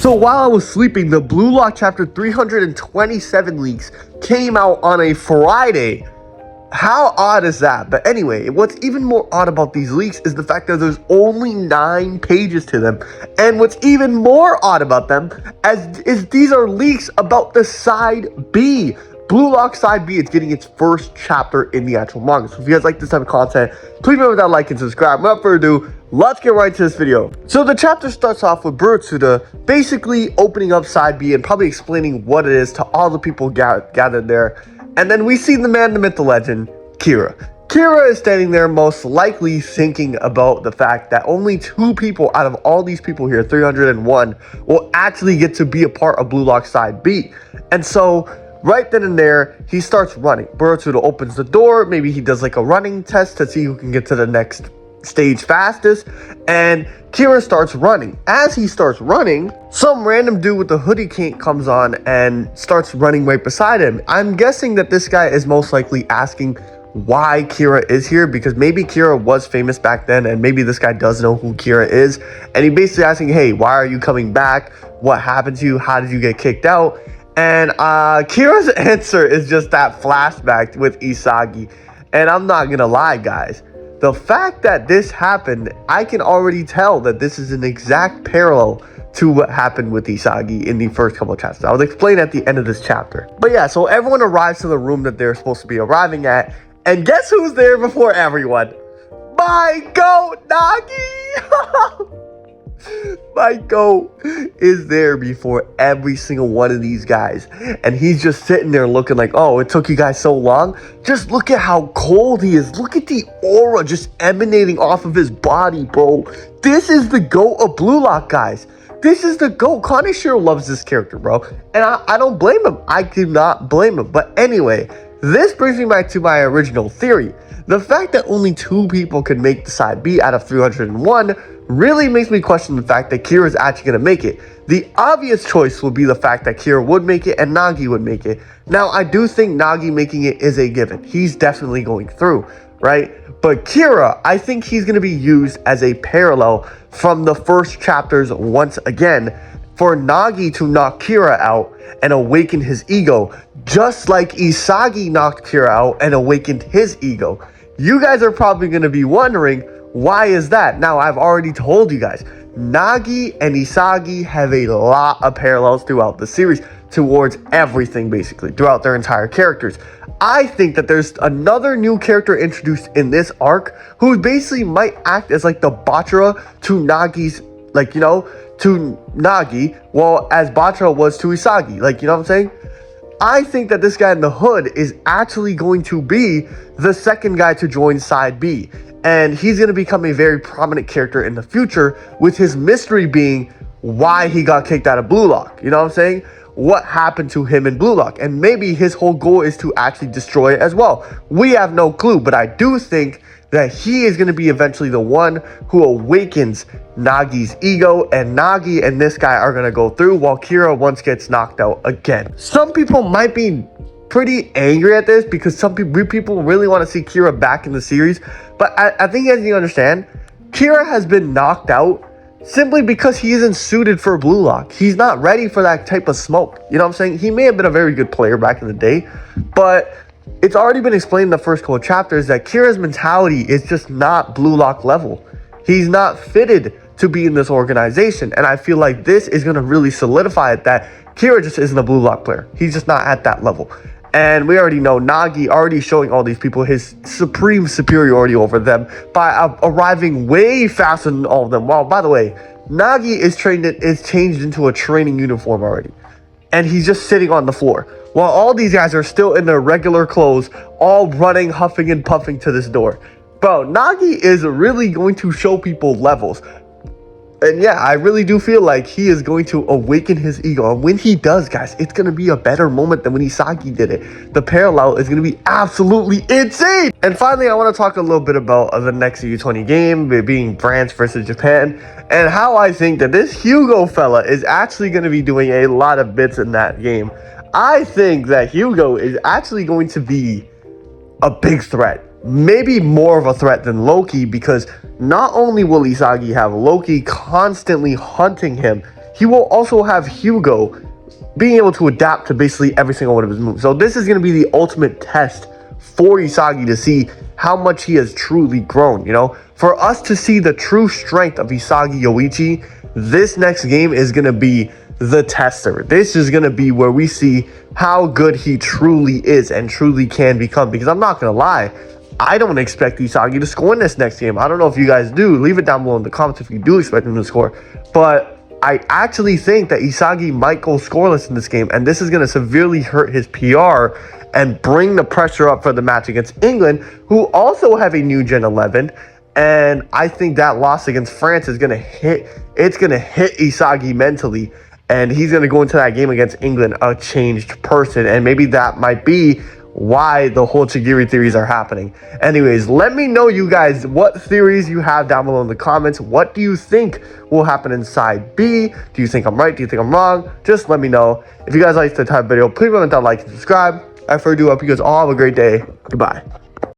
So while I was sleeping, the Blue Lock chapter 327 leaks came out on a Friday. How odd is that? But anyway, what's even more odd about these leaks is the fact that there's only 9 pages to them. And what's even more odd about them is these are leaks about the side B. Blue Lock Side B is getting its first chapter in the actual manga. So if you guys like this type of content, please remember that like and subscribe. Without further ado, let's get right to this video. So the chapter starts off with Burū basically opening up Side B and probably explaining what it is to all the people gathered there. And then we see the man, the myth, the legend, Kira. Kira is standing there most likely thinking about the fact that only 2 people out of all these people here, 301, will actually get to be a part of Blue Lock Side B. And so right then and there, he starts running. Burū opens the door. Maybe he does like a running test to see who can get to the next stage fastest. And Kira starts running. As he starts running, some random dude with the hoodie cape comes on and starts running right beside him. I'm guessing that this guy is most likely asking why Kira is here, because maybe Kira was famous back then and maybe this guy does know who Kira is. And he basically asking, hey, why are you coming back? What happened to you? How did you get kicked out? And Kira's answer is just that flashback with Isagi. And I'm not gonna lie, guys. The fact that this happened, I can already tell that this is an exact parallel to what happened with Isagi in the first couple of chapters. I'll explain at the end of this chapter. But yeah, so everyone arrives to the room that they're supposed to be arriving at. And guess who's there before everyone? My goat, Nagi! My goat is there before every single one of these guys. And he's just sitting there looking like, oh, it took you guys so long? Just look at how cold he is. Look at the aura just emanating off of his body, bro. This is the GOAT of Blue Lock, guys. This is the GOAT. Kaneshiro loves this character, bro. And I don't blame him. I do not blame him. But anyway, this brings me back to my original theory. The fact that only 2 people could make the side B out of 301 really makes me question the fact that Kira is actually going to make it. The obvious choice would be the fact that Kira would make it and Nagi would make it. Now, I do think Nagi making it is a given. He's definitely going through, right? But Kira, I think he's going to be used as a parallel from the first chapters once again for Nagi to knock Kira out and awaken his ego, just like Isagi knocked Kira out and awakened his ego. You guys are probably going to be wondering, why is that? Now, I've already told you guys, Nagi and Isagi have a lot of parallels throughout the series towards everything, basically, throughout their entire characters. I think that there's another new character introduced in this arc who basically might act as like the Bachara to Nagi's, like, you know, to Nagi, well, as Bachara was to Isagi, like, you know what I'm saying? I think that this guy in the hood is actually going to be the second guy to join Side B. And he's going to become a very prominent character in the future, with his mystery being why he got kicked out of Blue Lock. You know what I'm saying? What happened to him in Blue Lock? And maybe his whole goal is to actually destroy it as well. We have no clue, but I do think that he is going to be eventually the one who awakens Nagi's ego, and Nagi and this guy are going to go through while Kira once gets knocked out again. Some people might be pretty angry at this because some people really want to see Kira back in the series. But I think, as you understand, Kira has been knocked out simply because he isn't suited for Blue Lock. He's not ready for that type of smoke. You know what I'm saying? He may have been a very good player back in the day, but it's already been explained in the first couple of chapters that Kira's mentality is just not Blue Lock level. He's not fitted to be in this organization. And I feel like this is going to really solidify it, that Kira just isn't a Blue Lock player. He's just not at that level. And we already know Nagi already showing all these people his supreme superiority over them by arriving way faster than all of them. Wow, by the way, Nagi is changed into a training uniform already. And he's just sitting on the floor, while all these guys are still in their regular clothes, all running, huffing and puffing to this door. Bro, Nagi is really going to show people levels. And yeah, I really do feel like he is going to awaken his ego. And when he does, guys, it's going to be a better moment than when Isagi did it. The parallel is going to be absolutely insane. And finally, I want to talk a little bit about the next U20 game, it being France versus Japan, and how I think that this Hugo fella is actually going to be doing a lot of bits in that game. I think that Hugo is actually going to be a big threat. Maybe more of a threat than Loki, because not only will Isagi have Loki constantly hunting him, he will also have Hugo being able to adapt to basically every single one of his moves. So this is going to be the ultimate test for Isagi to see how much he has truly grown, you know? For us to see the true strength of Isagi Yoichi, this next game is going to be the tester. This is going to be where we see how good he truly is and truly can become. Because I'm not going to lie, I don't expect Isagi to score in this next game. I don't know if you guys do. Leave it down below in the comments if you do expect him to score. But I actually think that Isagi might go scoreless in this game, and this is going to severely hurt his PR and bring the pressure up for the match against England, who also have a new Gen 11. And I think that loss against France is going to hit Isagi mentally, and he's going to go into that game against England a changed person. And maybe that might be why the whole Chigiri theories are happening. Anyways, let me know, you guys, what theories you have down below in the comments. What do you think will happen in side B? Do you think I'm right? Do you think I'm wrong? Just let me know. If you guys liked the type of video, please remember to like and subscribe. I further do hope you guys all have a great day. Goodbye.